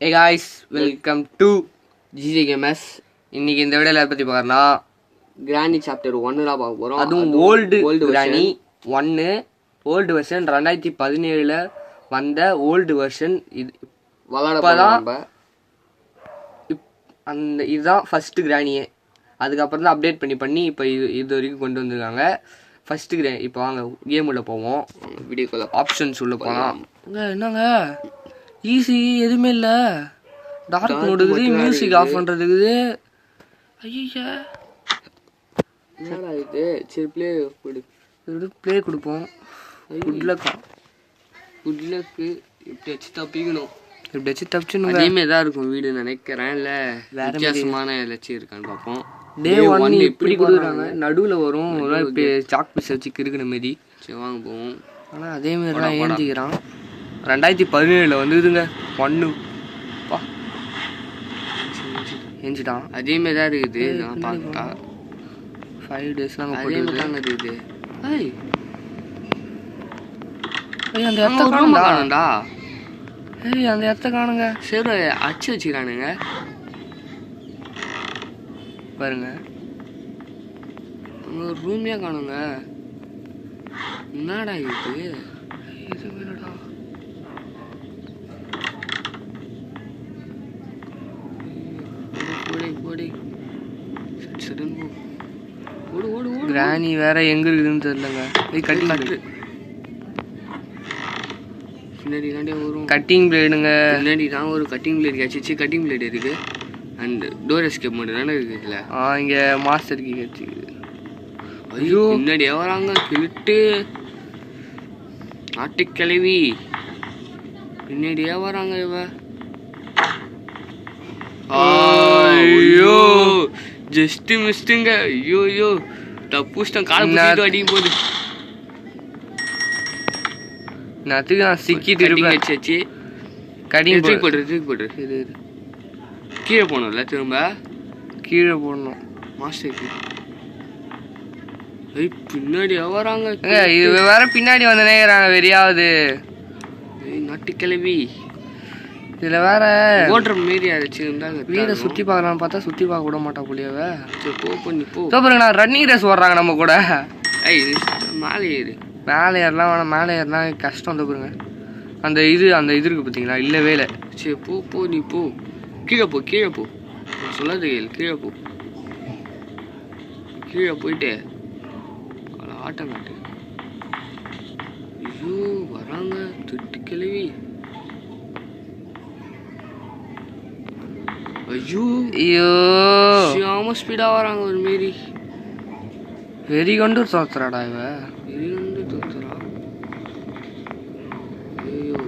Hey guys, welcome to GG Gamers. இன்னைக்கு இந்த வீடியோல பத்தி பார்க்கறனா கிரானி சாப்டர் 1 தான் பார்க்க போறோம். அதுவும் ஓல்டு கிரானி 1 ஓல்டு வெர்ஷன் 2017ல வந்த ஓல்டு வெர்ஷன். இது விளையாடலாம். அந்த இதுதான் ஃபர்ஸ்ட் கிரானியே. அதுக்கப்புறம் தான் அப்டேட் பண்ணி இப்போ இது வரைக்கும் கொண்டு வந்திருக்காங்க. First granny. இப்போ வாங்க கேம் உள்ள போவோம். வீடியோக்குள்ள ஆப்ஷன்ஸ் உள்ள போகலாம். என்னங்க ஈஸி எதுவுமே இல்லை. டார்க் மோடு இருக்குது, மியூசிக் ஆஃப் பண்ணுறதுக்குது. ஐயா என்னடா இது? சரி ப்ளே கொடு. ப்ளே கொடுப்போம். குட் லக்கு எப்படியாச்சும் தப்பிக்கணும். எப்படியாச்சும் தப்பிச்சுன்னு அதேமாரி தான் இருக்கும் வீடு நினைக்கிறேன். இல்லை வேற வித்தியாசமான ஏதாச்சும் இருக்கான்னு பார்ப்போம். டே 1 இப்படி கொடுக்குறாங்க. நடுவில் வரும் இப்போ சாக் பீஸ் வச்சு கிறுக்கின மாரி. சரி வாங்க போவோம். ஆனால் அதேமாரி தான் ஏஞ்சிக்கிறான். 2017ல் வந்துதுங்க 1 பா ஏஞ்சிட்டான். அதேமாரி தான் இருக்குது. நான் பார்த்தா 5 days நாங்கள் அதேமாரி தாங்க இருக்குது. அந்த இடத்த காணுண்டா. அந்த இடத்த காணுங்க. சரி அச்சு வச்சுக்கிறானுங்க பாருங்க. ஒரு ரூம்லேயே காணுங்க. என்னடா இது? இது வேணடா. கிரானி வேற எங்க இருக்குதுன்னு தெரியலங்க. கட்டு பின்னாடி தாண்டே வரும். கட்டிங் பிளேடுங்க. பின்னாடி தான் ஒரு கட்டிங் பிளேட் கிடச்சிச்சு. கட்டிங் பிளேட் இருக்கு. அண்ட் டோர் எஸ்கேப் மட்டும் தானே இருக்குது இதில். இங்கே மாஸ்டர் கீ கிடச்சிக்குது. ஐயோ பின்னாடி வராங்க கிழிட்டு ஆட்டுக்கிழவி. பின்னாடியே வராங்க இவ. ஐயோ ஜஸ்ட் மிஸ்டுங்க. ஐயோ ஐயோ தப்புஷ்டம். கால் பிடிச்சிட்டு அடிக்கும் போது நான் சிக்கிட்டு இருப்பேன். தூக்கி போட்டுரு. இது கீழே போகணும்ல. திரும்ப கீழே போடணும். மாஸ்டருக்கு பின்னாடி வராங்க. இது வேற பின்னாடி வந்து நேராங்க வெறியாவது. நாட்டுக்கிழவி. இதுல வேற ஓடுற மாரி ஆச்சு. வீடை சுத்தி பார்க்கலாம்னு பார்த்தா சுத்தி பார்க்க விட மாட்டா புள்ளியவ. போ பாருங்க ரன்னிங் ரேஸ் ஓடுறாங்க நம்ம கூட. மேலே ஏறு. மேலே ஏறலாம் வேணாம். மேலே ஏறினா கஷ்டம். பாருங்க அந்த இது இருக்கு பார்த்தீங்களா? இல்லவே இல்லை. சரி போ நீ போ. கீழே போ. சொல்லாது கீழே போ. கீழே போயிட்டு ஆட்டம் காட்டு. ஐயோ வராங்க துட்டு கிழவி. ஐயோ ஆமா ஸ்பீடா வராங்க. ஒரு மாரி வெறி கொண்டு தோத்துறாடா இவ. வெறி கொண்டு தோத்துறா. ஐயோ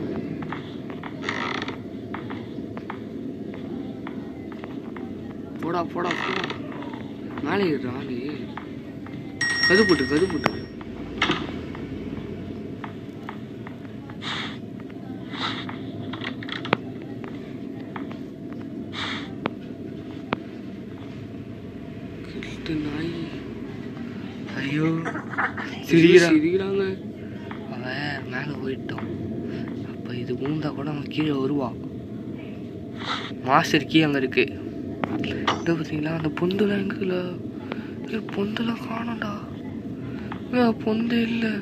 போடா மேலே ஏறு. ஆளு கது போட்டு நாய். ஐயோ சிரிக்கிறாங்க. அவன் மேலே போயிட்டோம். அப்போ இது ஊந்தா கூட அவன் கீழே வருவா. மாஸ்டர் கீ அங்கே இருக்கு. பார்த்தீங்களா? அந்த பொந்துலாம் எங்குல பொந்தெல்லாம் காணோண்டா. பொந்து இல்லை.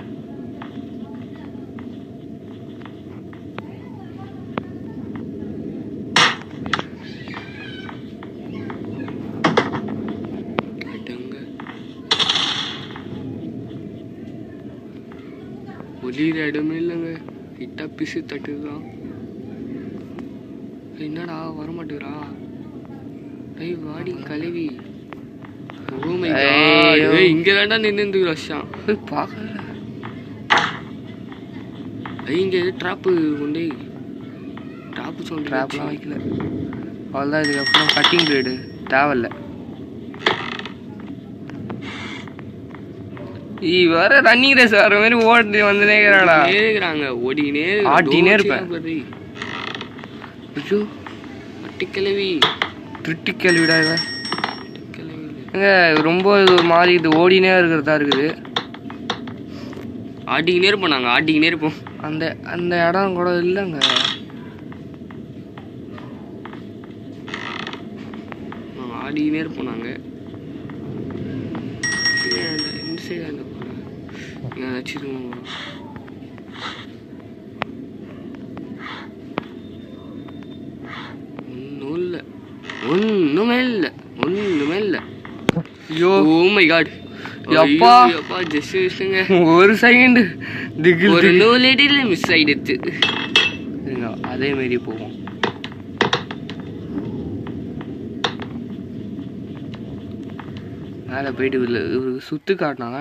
ஒளியிற இடமே இல்லைங்க. கிட்ட பிசு தட்டுதான். என்னடா வரமாட்டேங்கிறா? வாடி கழுவி. இங்க தாண்டா நின்று வருஷம் பார்க்கல. இங்க ட்ராப்பு கொண்டு ட்ராப்பு சொன்ன ட்ராப்லாம் வைக்கல. அவ்வளோதான். இதுக்கப்புறம் கட்டிங் பிளேடு தேவையில்ல. வேற ரன்னிங் ரேஸ் வர மாதிரி ஓடி வந்துனே இருக்கிறாங்க. ஆட்டினே இருப்பேன். ஐயோ அட்டிக்கிழவி. திருட்டிக்கிழவிடா இவ. ரொம்ப ஒரு மாதிரி இது ஓடினே இருக்கிறதா இருக்குது. ஆட்டிக்கினே இருப்போம். நாங்கள் ஆட்டிக்கினே இருப்போம். அந்த அந்த இடம் கூட இல்லைங்க. ஆடினே இருப்போம் நாங்கள். இந்த சைடு அந்த ஏதாச்சும் ஒன்றுமே இல்லை. ஐயோ ஓ மை காட், எப்பா ஜஸ்ட் மிஸ்ஸுங்க. ஒரு செகண்ட் திகில் ஒரு லோ லேடியில் மிஸ் ஆகிடுச்சு. அதே மாரி போவோம். மேலே போயிட்டு இவருக்கு சுத்து காட்டினாங்க.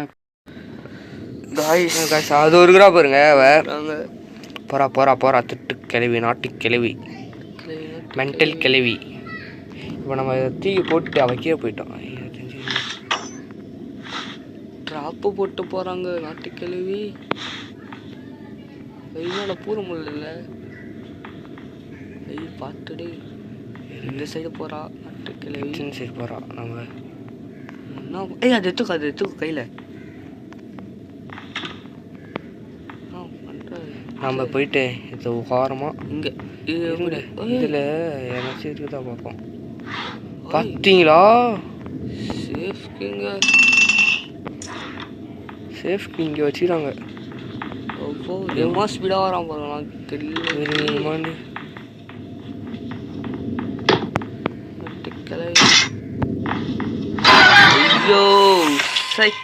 அது ஒரு கிரா பாருங்க. போறா திட்டு கிளவி, நாட்டு கிளவி, மென்டல் கிளவி. இப்போ நம்ம தீ போட்டு அவ கீழே போயிட்டோம். ட்ராப்பு போட்டு போகிறாங்க நாட்டு கிளவி. ஐயோட பூர முடியல. ஐயோ பார்த்துடு, இந்த சைடு போகிறா நாட்டு கிளவி. சின்ன சைடு போகிறா. நம்ம என்ன அது எடுத்துக்கோ கையில். நம்ம போயிட்டு இது ஓரமாக இங்கே இதில் ஏதாச்சும் இருக்குதா பார்ப்போம். பார்த்தீங்களா? சேஃப்க்கு இங்கே வச்சுக்கிறாங்க. எவ்வளோ ஸ்பீடாக வரான் பாருங்க. தெரியல. ஐயோ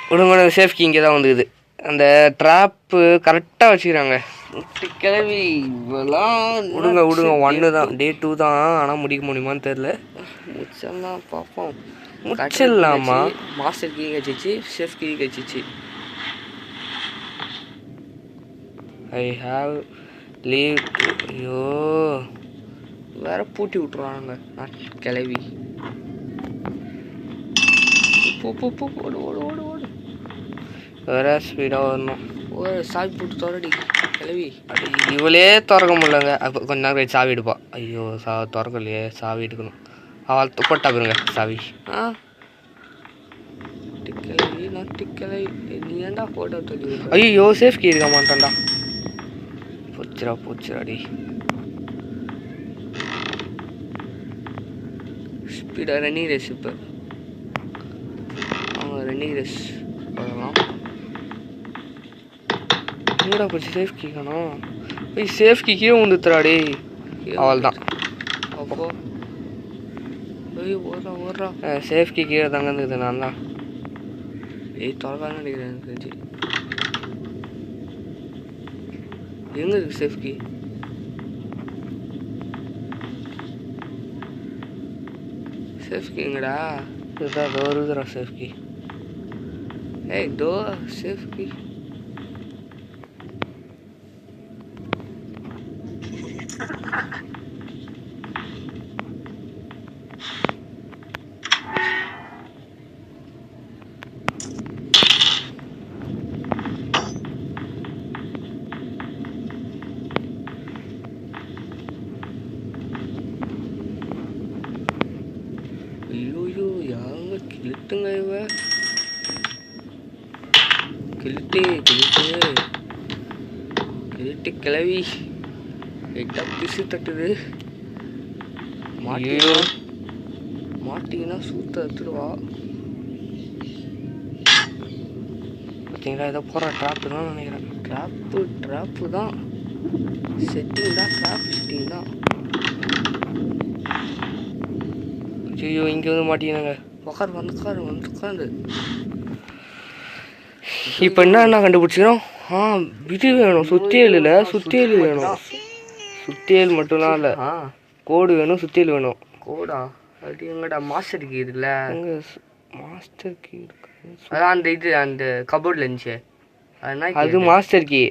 விடுங்க, சேஃப்க்கு இங்கே தான் வந்துக்குது. அந்த ட்ராப்பு கரெக்டாக வச்சுக்கிறாங்க. கிளவி விடுங்க 1 தான், டே 2 தான். ஆனால் முடிக்க முடியுமான்னு தெரில. முடிச்சிடலாம், பார்ப்போம். முடிச்சிடலாமா? மாஸ்டர் கீ கழிச்சிச்சு, ஷெஃப் கீ கழிச்சிச்சு. I have leave. ஐயோ வேற பூட்டி விட்டுருவாங்க கிளவி. ஓடு வேற ஸ்பீடாக வரணும். சாவி போட்டு தோறடி கிளவி. இவளே திறக்க முடியலங்க. அப்போ கொஞ்ச நேரம் கழிச்சு சாவி எடுப்பா. ஐயோ திறக்கலையே, சாவி எடுக்கணும். அவள் போட்டா பாருங்க சாவி. கிளவி நாட்டு கிளவி. நீ ஏன்டா போட்டோ சொல்லி? ஐயோ சேஃப் கீ இருக்க மாட்டான்டா. போச்சுராடி. ஸ்பீடாக ரன்னிங் ரேஸ். இப்போ ரன்னிங் ரேஸ் போடலாம். என்னடா போச்சு சேஃப் கீ காணோம். போய் சேஃப் கீ கீழே வந்துத்துறாடி. அவள் தான். அப்போ ஓடுறா சேஃப் கீ கீழே தாங்க இருந்தது. நான் தான் தொலைவான நினைக்கிறேன் தெரிஞ்சு. எங்க இருக்கு சேஃப் கீ? சேஃப் கீ எங்கடா? இதுதான் வருதுடா சேஃப் கீ. ஏய் தோ சேஃப் கீ. ஐயோ யாங்க கிளிட்டுங்க இவ. கிளிட்டு கிளவி. எட்டா பிசு தட்டுது. மாட்டிங்கன்னா சூத்த எடுத்துடுவா. பார்த்தீங்களா? ஏதோ போகிற ட்ராப்பு தான் நினைக்கிறேன். ட்ராப்பு தான். செட்டிங் தான், ட்ராப் செட்டிங் தான். ஐயோ இங்கே வந்து மாட்டிக்கினாங்க. உட்காந்து இப்போ என்ன கண்டுபிடிச்சிக்கிறோம்? இது வேணும், சுத்தியல் இல்லை, சுத்தியல் வேணும். சுத்தியல் மட்டும்லாம் இல்லை, கோடு வேணும், சுத்தியல் வேணும். கோடா? அது எங்கடா? மாஸ்டர் கீ இருக்குல்ல, அங்கே மாஸ்டர் கீ இருக்கு. அதான் அந்த இது அந்த கபோர்டில் இருந்துச்சு. அது மாஸ்டர் கீ.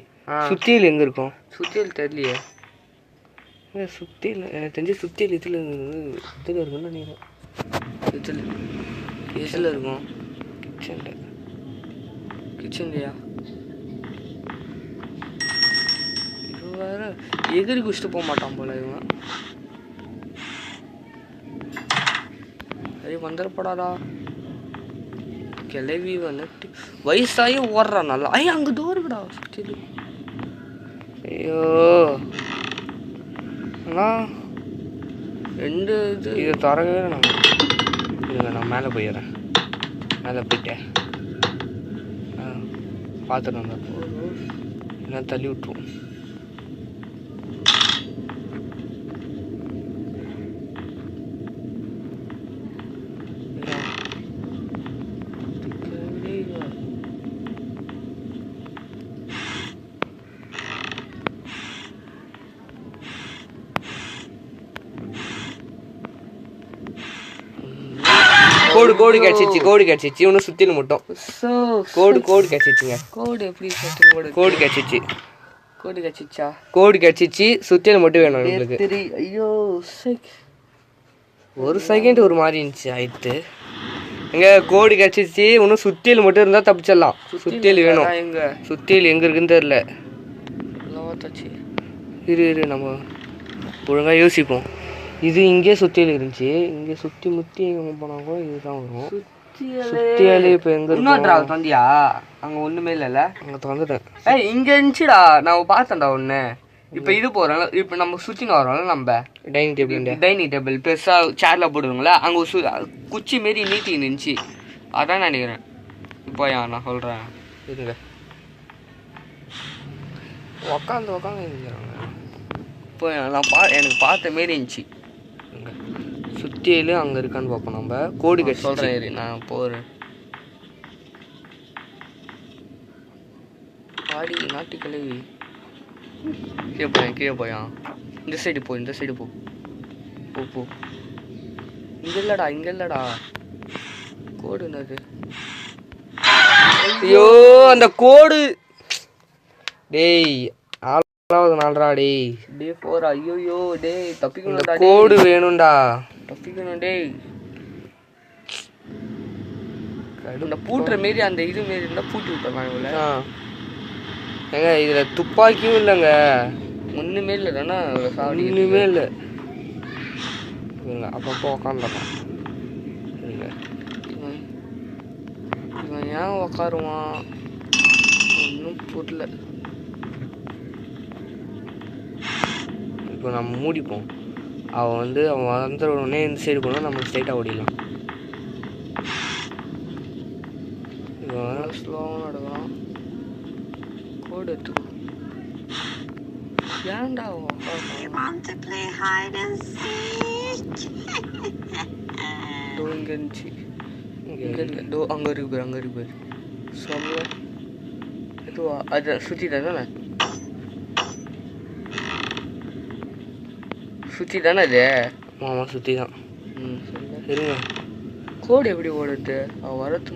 சுத்தியல் எங்கே இருக்கும்? சுத்தியல் தெரியலையே. சுத்தியல் எனக்கு தெரிஞ்சு சுத்தியல் இதில் இருக்குன்னு நினைக்கிறேன். இதில் இருக்கும். கிச்சன்லையா? இது வேற எகிரி குடிச்சிட்டு போக மாட்டான் போல இவன். சரி வந்துடப்படாதா கிளவி வந்துட்டு. வயசாகி ஓடுறான் நல்லா. ஐயா அங்கே தோறுடா சுத்தி. ஐயோ ரெண்டு இது இது தரவே நம்ம இருங்க நான் மேலே போயிடுறேன். மேலே போயிட்டேன். பார்த்துட்டு வந்தப்போ என்ன தள்ளி விட்டுருவோம். கோடு கிடைச்சிச்சு இன்னும் சுத்தில மட்டும். கோடு கிடைச்சிச்சுங்க. கோடு எப்படி கோடு கிடைச்சிச்சு. கோடு கிடைச்சிச்சு சுத்தில மட்டும் வேணும் உங்களுக்கு. ஐயோ ஒரு செகண்ட் ஒரு மாதிரி இருந்துச்சு ஆயிடுத்து. எங்க கோடு கிடைச்சிச்சு இன்னும் சுத்தியல் மட்டும் இருந்தா தப்பிச்சிடலாம். சுத்தியல் வேணும். சுத்தியல் எங்க இருக்குன்னு தெரியல. இரு நம்ம ஒழுங்கா யோசிப்போம். இது இங்கே சுத்தியல் இருந்துச்சு. இங்கே சுற்றி முற்றி எங்கே போனால் கூட இதுதான் வரும். சுத்தியல் இப்போ எங்கே இருக்கும்? தந்தியா அங்கே ஒன்றுமே இல்லைல்ல. அங்கே தந்துட்டேன். இங்கே இருந்துச்சுடா, நான் பார்த்தேன்டா ஒன்று. இப்போ இது போகிறோம். இப்போ நம்ம சுற்றின்னு வரோம்ல, நம்ம டைனிங் டேபிள் பெருசாக சேரில் போடுவோங்களா, அங்கே ஒரு குச்சி மாரி நீட்டி இருந்துச்சு. அதான் நினைக்கிறேன். இப்போ நான் சொல்கிறேன் இருங்க. உக்காந்து இருக்கிறாங்க. இப்போ நான் எனக்கு பார்த்த மாரி இருந்துச்சு. சுத்தியில அங்கே இருக்கான்னு பார்ப்போம். நம்ம கோடு கட்டி சொல்கிறேன். நான் போகிறேன். ஆடி நாட்டுக்களை கீழே போயான். இந்த சைடு போ போ. இங்கே இல்லைடா கோடு என்னது? ஐயோ அந்த கோடு டேய் நாள்ரா டேய் 4. ஐயோ டேய் தப்பிக்கணும்டா. கோடு வேணும்டா, தப்பிக்கணும் டேய். இந்த பூட்டுற மாரி அந்த இது மாரி இருந்தால் பூட்டி விட்டுறலாம் இவ்வளோ. ஏங்க இதில் துப்பாக்கியும் இல்லைங்க, ஒன்றுமே இல்லை தானே. ஒன்றுமே இல்லை. இல்லைங்க அப்பப்போ உக்காந்துடலாம். இல்லைங்க இவன் ஏன் உக்காருவான் ஒன்றும் புரியல. இப்போ நம்ம மூடிப்போம். அவன் வந்துட உடனே இந்த சைடு போனால் நம்ம ஸ்ட்ரைட்டாக ஓடிடலாம். இவன் ஸ்லோவாக நடக்கலாம். கோடு எடுத்துக்கோ. ஏன்டா இங்கே இருந்துச்சு. அங்கே இருக்கு பாரு. சொல்ல எதுவா அது சுற்றி தானே அது? ஆமாம் சுற்றி தான். இருங்க கோடு எப்படி ஓடுது? அவன் வரது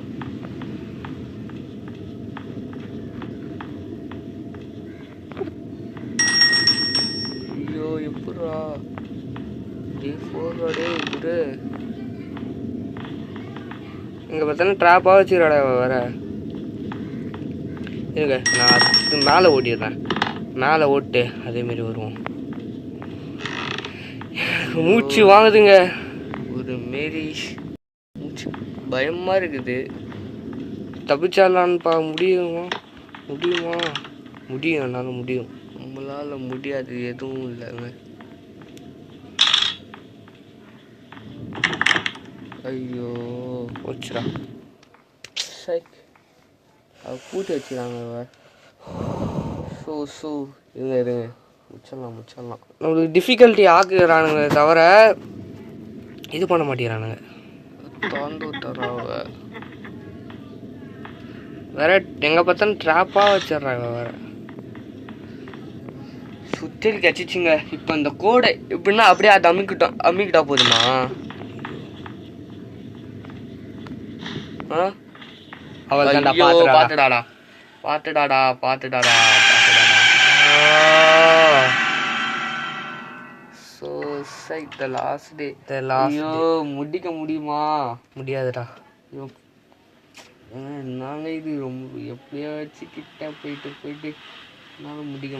ஐயோ எப்படா D4 குரு இங்கே பார்த்தாலும் ட்ராப்பாக வச்சுக்கிறாடா வர. இருங்க நான் மேலே ஓட்டிடுறேன். மேலே ஓட்டு அதேமாரி வருவோம். மூச்சு வாங்குதுங்க ஒரு மாரி. மூச்சு பயமாக இருக்குது. தப்பிச்சாலான்னு முடியுமா? முடியும். என்னால் முடியும். நம்மளால் முடியாது எதுவும் இல்லைங்க. ஐயோ போச்சுடா. சைக் அவ பூட்டி வச்சுக்கிறாங்க. இருங்க முடிச்சிடலாம். நம்மளுக்கு டிஃபிகல்ட்டி ஆக்குறானுங்க தவிர இது பண்ண மாட்டேங்கிறானுங்க. திறந்து விட்டுறாங்க வேற. எங்கே பார்த்தாலும் ட்ராப்பாக வச்சிட்றாங்க வேற. சுத்தியில் கச்சிச்சுங்க. இப்போ இந்த கோடை எப்படின்னா அப்படியே அது அமிக்கிட்டா போதுமா? அவள் தான்டா பார்த்துடாடா. The last day. முடிக்க முடியுமா? முடியாதுடா. நாங்க இது ரொம்ப எப்படியாச்சு கிட்ட போயிட்டு என்னால் முடிக்க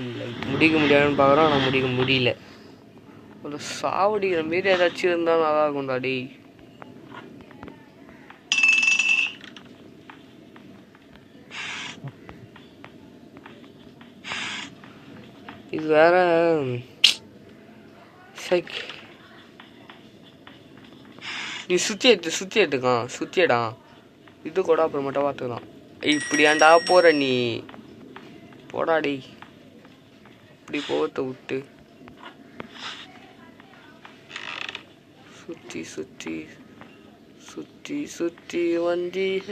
முடியாதுன்னு பார்க்குறோம். ஆனால் முடிக்க முடியல. ஒரு சாவடிக்கிற மாரி ஏதாச்சும் இருந்தால் நல்லா இருக்கும்டா டேய். இது வேற சைக் நீ சுற்றி எடுத்துக்கான் சுற்றியடா இது கூட அப்புறமேட்டா பார்த்துக்கலாம். இப்படியாண்டா போகிற நீ போடாடி இப்படி போகத்தை விட்டு சுற்றி சுற்றி சுற்றி சுற்றி வந்தீக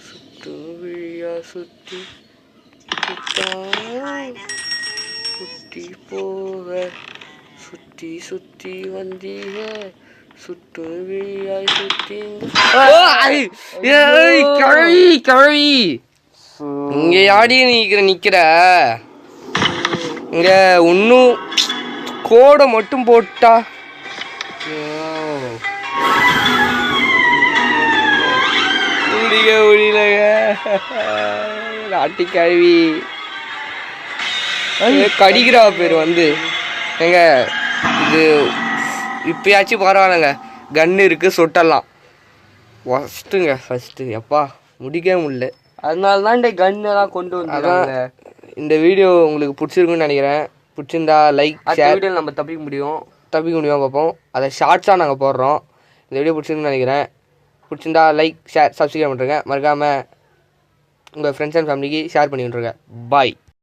சுத்து விழியா சுற்றி சுற்றி போக சுற்றி சுற்றி வந்தீக சுட்டு விழியாய் சுற்றி கிழவி கிழவி இங்க யாடி நிக்கிற இங்க இன்னும் கோடை மட்டும் போட்டா முடியலங்க நாட்டி கழுவி கடிக்கிறா பேர் வந்து எங்க இது இப்பயாச்சும் பரவாயில்லைங்க கன்று இருக்குது சுட்டலாம் ஃபஸ்ட்டு எப்பா முடிக்கவே முடியல அதனால தான் இந்த கன்னெல்லாம் கொண்டு வந்தாங்க. இந்த வீடியோ உங்களுக்கு பிடிச்சிருக்குன்னு நினைக்கிறேன். பிடிச்சிருந்தா லைக் ஷேர் வீடியோ நம்ம தப்பிக்க முடியும் பார்ப்போம். அதை ஷார்ட்ஸாக நாங்கள் போடுறோம். இந்த வீடியோ பிடிச்சிருக்குன்னு நினைக்கிறேன். பிடிச்சிருந்தா லைக் ஷேர் சப்ஸ்கிரைப் பண்ணுறேங்க. மறக்காமல் உங்கள் ஃப்ரெண்ட்ஸ் அண்ட் ஃபேமிலிக்கு ஷேர் பண்ணி விட்ருங்க. பாய்.